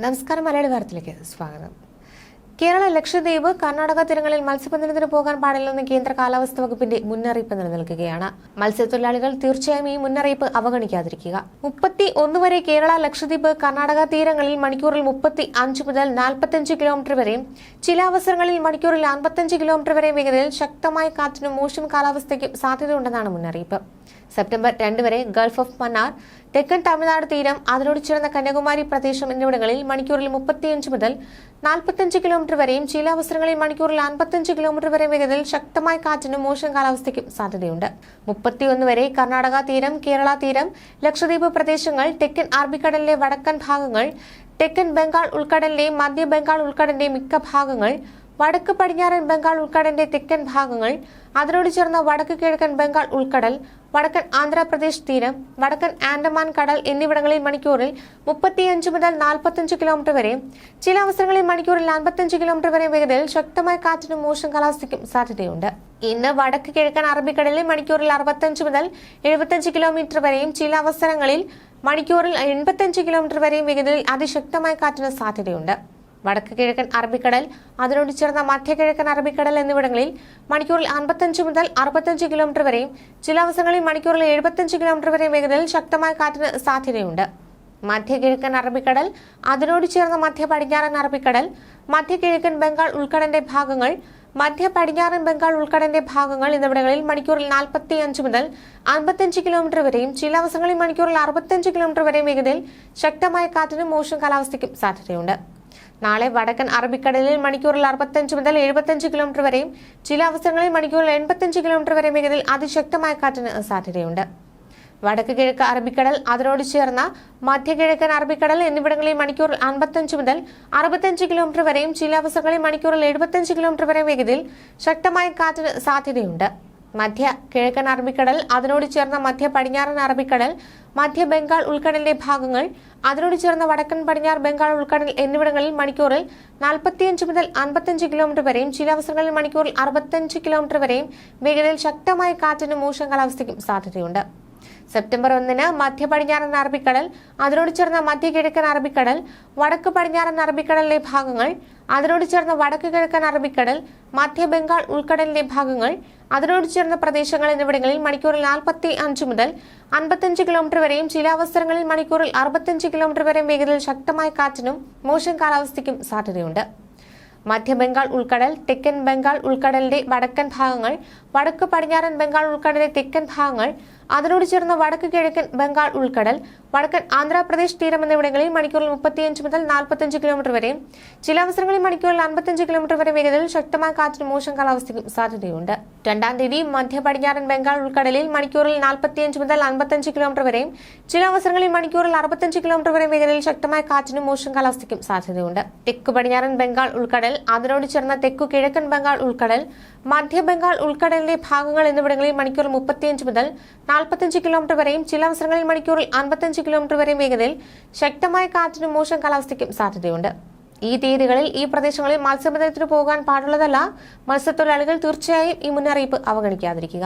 നമസ്കാരം. മലയാളി വാർത്തയിലേക്ക് സ്വാഗതം. കേരള, ലക്ഷദ്വീപ്, കർണാടക തീരങ്ങളിൽ മത്സ്യബന്ധനത്തിന് പോകാൻ പാടില്ലെന്ന് കേന്ദ്ര കാലാവസ്ഥാ വകുപ്പിന്റെ മുന്നറിയിപ്പ് നിലനിൽക്കുകയാണ്. മത്സ്യത്തൊഴിലാളികൾ തീർച്ചയായും ഈ മുന്നറിയിപ്പ് അവഗണിക്കാതിരിക്കുക. 31 വരെ കേരള, ലക്ഷദ്വീപ്, കർണാടക തീരങ്ങളിൽ മണിക്കൂറിൽ 35 മുതൽ 45 കിലോമീറ്റർ വരെയും ചില അവസരങ്ങളിൽ മണിക്കൂറിൽ 55 കിലോമീറ്റർ വരെയും വേഗതയിൽ ശക്തമായ കാറ്റിനും മോശം കാലാവസ്ഥയ്ക്കും സാധ്യതയുണ്ടെന്നാണ് മുന്നറിയിപ്പ്. സെപ്റ്റംബർ 2 വരെ ഗൾഫ് ഓഫ് മന്നാർ, തെക്കൻ തമിഴ്നാട് തീരം, അതിനോട് ചേർന്ന കന്യാകുമാരി പ്രദേശം എന്നിവിടങ്ങളിൽ മണിക്കൂറിൽ 35 മുതൽ 45 കിലോമീറ്റർ വരെയും ചില അവസരങ്ങളിൽ മണിക്കൂറിൽ 55 കിലോമീറ്റർ വരെ വേഗതയിൽ ശക്തമായ കാറ്റിനും മോശം കാലാവസ്ഥയ്ക്കും സാധ്യതയുണ്ട്. 31 വരെ കർണാടക തീരം, കേരള തീരം, ലക്ഷദ്വീപ് പ്രദേശങ്ങൾ, തെക്കൻ അറബിക്കടലിലെ വടക്കൻ ഭാഗങ്ങൾ, തെക്കൻ ബംഗാൾ ഉൾക്കടലിലെയും മധ്യ ബംഗാൾ ഉൾക്കടലിന്റെ മിക്ക ഭാഗങ്ങൾ, വടക്ക് പടിഞ്ഞാറൻ ബംഗാൾ ഉൾക്കടലിന്റെ തെക്കൻ ഭാഗങ്ങൾ, അതിനോട് ചേർന്ന വടക്ക് കിഴക്കൻ ബംഗാൾ ഉൾക്കടൽ, വടക്കൻ ആന്ധ്രാപ്രദേശ് തീരം, വടക്കൻ ആൻഡമാൻ കടൽ എന്നിവിടങ്ങളിൽ മണിക്കൂറിൽ 35 മുതൽ 45 കിലോമീറ്റർ വരെ, ചില അവസരങ്ങളിൽ മണിക്കൂറിൽ 55 കിലോമീറ്റർ വരെ വേഗതയിൽ ശക്തമായ കാറ്റിനും മോശം കാലാവസ്ഥയ്ക്കും സാധ്യതയുണ്ട്. ഇന്ന് വടക്ക് കിഴക്കൻ അറബിക്കടലിൽ മണിക്കൂറിൽ 65 മുതൽ 75 കിലോമീറ്റർ വരെയും ചില അവസരങ്ങളിൽ മണിക്കൂറിൽ 85 കിലോമീറ്റർ വരെയും വേഗതയിൽ അതിശക്തമായ കാറ്റിന് സാധ്യതയുണ്ട്. വടക്ക് കിഴക്കൻ അറബിക്കടൽ, അതിനോട് ചേർന്ന മധ്യ കിഴക്കൻ അറബിക്കടൽ എന്നിവിടങ്ങളിൽ മണിക്കൂറിൽ 55 മുതൽ 65 കിലോമീറ്റർ വരെയും ചില അവസരങ്ങളിൽ മണിക്കൂറിൽ 75 കിലോമീറ്റർ വരെയും വേഗതയിൽ ശക്തമായ കാറ്റിന് സാധ്യതയുണ്ട്. മധ്യ കിഴക്കൻ അറബിക്കടൽ, അതിനോട് ചേർന്ന മധ്യ പടിഞ്ഞാറൻ അറബിക്കടൽ, മധ്യ കിഴക്കൻ ബംഗാൾ ഉൾക്കടലിന്റെ ഭാഗങ്ങൾ, മധ്യ പടിഞ്ഞാറൻ ബംഗാൾ ഉൾക്കടലിന്റെ ഭാഗങ്ങൾ എന്നിവിടങ്ങളിൽ മണിക്കൂറിൽ 45 മുതൽ 55 കിലോമീറ്റർ വരെയും ചില അവസരങ്ങളിൽ മണിക്കൂറിൽ 65 കിലോമീറ്റർ വരെയും വേഗതയിൽ ശക്തമായ കാറ്റിനും മോശം കാലാവസ്ഥയ്ക്കും സാധ്യതയുണ്ട്. നാളെ വടക്കൻ അറബിക്കടലിൽ മണിക്കൂറിൽ 65 മുതൽ 75 കിലോമീറ്റർ വരെയും ചില അവസരങ്ങളിൽ മണിക്കൂറിൽ 85 കിലോമീറ്റർ വരെ വേഗതയിൽ അതിശക്തമായ കാറ്റിന് സാധ്യതയുണ്ട്. വടക്ക് കിഴക്ക് അറബിക്കടൽ, അതിനോട് ചേർന്ന മധ്യ കിഴക്കൻ അറബിക്കടൽ എന്നിവിടങ്ങളിൽ മണിക്കൂറിൽ 55 മുതൽ 65 കിലോമീറ്റർ വരെയും ചില അവസരങ്ങളിൽ മണിക്കൂറിൽ 75 കിലോമീറ്റർ വരെ വേഗതയിൽ ശക്തമായ കാറ്റിന് സാധ്യതയുണ്ട്. മധ്യ കിഴക്കൻ അറബിക്കടൽ, അതിനോട് ചേർന്ന മധ്യ പടിഞ്ഞാറൻ അറബിക്കടൽ, മധ്യ ബംഗാൾ ഉൾക്കടലിന്റെ ഭാഗങ്ങൾ, അതിനോട് ചേർന്ന വടക്കൻ പടിഞ്ഞാറ് ബംഗാൾ ഉൾക്കടൽ എന്നിവിടങ്ങളിൽ മണിക്കൂറിൽ 45 മുതൽ 55 കിലോമീറ്റർ വരെയും ചില അവസരങ്ങളിൽ മണിക്കൂറിൽ 65 കിലോമീറ്റർ വരെയും വേഗതയിൽ ശക്തമായ കാറ്റിനും മോശം കാലാവസ്ഥയ്ക്കും സാധ്യതയുണ്ട്. സെപ്റ്റംബർ 1 മധ്യ പടിഞ്ഞാറൻ അറബിക്കടൽ, അതിനോട് ചേർന്ന മധ്യ കിഴക്കൻ അറബിക്കടൽ, വടക്ക് പടിഞ്ഞാറൻ അറബിക്കടലിലെ ഭാഗങ്ങൾ, അതിനോട് ചേർന്ന വടക്ക് കിഴക്കൻ അറബിക്കടൽ, മധ്യ ബംഗാൾ ഉൾക്കടലിന്റെ ഭാഗങ്ങൾ, അതിനോട് ചേർന്ന പ്രദേശങ്ങൾ എന്നിവിടങ്ങളിൽ മണിക്കൂറിൽ 45 മുതൽ 55 കിലോമീറ്റർ വരെയും ചില അവസരങ്ങളിൽ മണിക്കൂറിൽ 65 കിലോമീറ്റർ വരെയും വേഗതയിൽ ശക്തമായ കാറ്റിനും മോശം കാലാവസ്ഥയ്ക്കും സാധ്യതയുണ്ട്. മധ്യ ബംഗാൾ ഉൾക്കടൽ, തെക്കൻ ബംഗാൾ ഉൾക്കടലിന്റെ വടക്കൻ ഭാഗങ്ങൾ, വടക്ക് പടിഞ്ഞാറൻ ബംഗാൾ ഉൾക്കടലിന്റെ തെക്കൻ ഭാഗങ്ങൾ, അതിനോട് ചേർന്ന വടക്ക് കിഴക്കൻ ബംഗാൾ ഉൾക്കടൽ, വടക്കൻ ആന്ധ്രാപ്രദേശ് തീരം എന്നിവിടങ്ങളിൽ മണിക്കൂറിൽ 35 മുതൽ 45 കിലോമീറ്റർ വരെയും ചില അവസരങ്ങളിൽ മണിക്കൂറിൽ 55 കിലോമീറ്റർ വരെ വേഗതയിൽ ശക്തമായ കാറ്റിനും മോശം കാലാവസ്ഥയ്ക്കും സാധ്യതയുണ്ട്. 2-ാം തീയതി മധ്യ പടിഞ്ഞാറൻ ബംഗാൾ ഉൾക്കടലിൽ മണിക്കൂറിൽ 45 മുതൽ 55 കിലോമീറ്റർ വരെയും ചില അവസരങ്ങളിൽ മണിക്കൂറിൽ 65 കിലോമീറ്റർ വരെ വേഗതയിൽ ശക്തമായ കാറ്റിനും മോശം കാലാവസ്ഥയ്ക്കും സാധ്യതയുണ്ട്. തെക്കു പടിഞ്ഞാറൻ ബംഗാൾ ഉൾക്കടൽ, അതിനോട് ചേർന്ന തെക്കു കിഴക്കൻ ബംഗാൾ ഉൾക്കടൽ, മധ്യ ബംഗാൾ ഉൾക്കടലിലെ ഭാഗങ്ങൾ എന്നിവിടങ്ങളിൽ മണിക്കൂറിൽ 35 മുതൽ 45 കിലോമീറ്റർ വരെയും ചില അവസരങ്ങളിൽ മണിക്കൂറിൽ 55 കിലോമീറ്റർ വരെയും വേഗതയിൽ ശക്തമായ കാറ്റിനും മോശം കാലാവസ്ഥയ്ക്കും സാധ്യതയുണ്ട്. ഈ തീയതികളിൽ ഈ പ്രദേശങ്ങളിൽ മത്സ്യബന്ധനത്തിന് പോകാൻ പാടുള്ളതല്ല. മത്സ്യത്തൊഴിലാളികൾ തീർച്ചയായും ഈ മുന്നറിയിപ്പ് അവഗണിക്കാതിരിക്കുക.